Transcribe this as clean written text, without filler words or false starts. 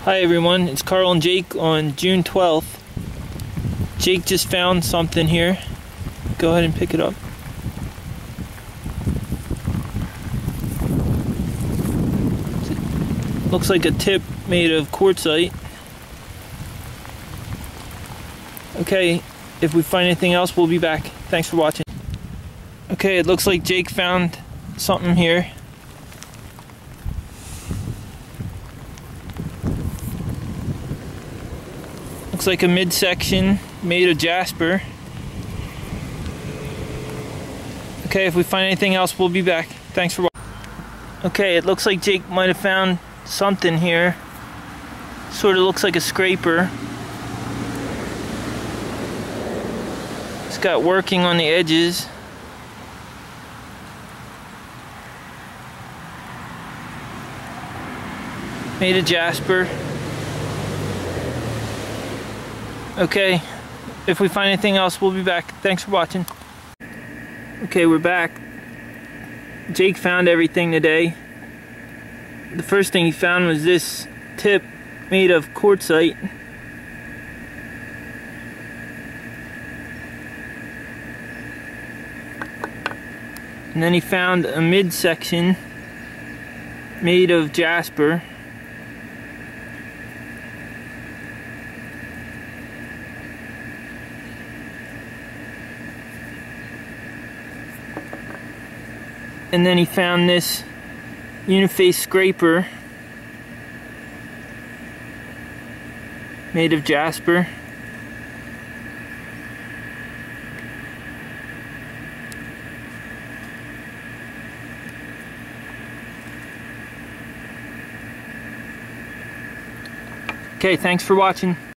Hi everyone, it's Carl and Jake on June 12th. Jake just found something here. Go ahead and pick it up. Looks like a tip made of quartzite. Okay, if we find anything else, we'll be back. Thanks for watching. Okay, it looks like Jake found something here. Looks like a midsection made of jasper. Okay, if we find anything else, we'll be back. Thanks for watching. Okay, it looks like Jake might have found something here. Sort of looks like a scraper. It's got working on the edges. Made of jasper. Okay, if we find anything else, we'll be back. Thanks for watching. Okay, we're back. Jake found everything today. The first thing he found was this tip made of quartzite. And then he found a midsection made of jasper. And then he found this uniface scraper made of jasper. Okay, thanks for watching.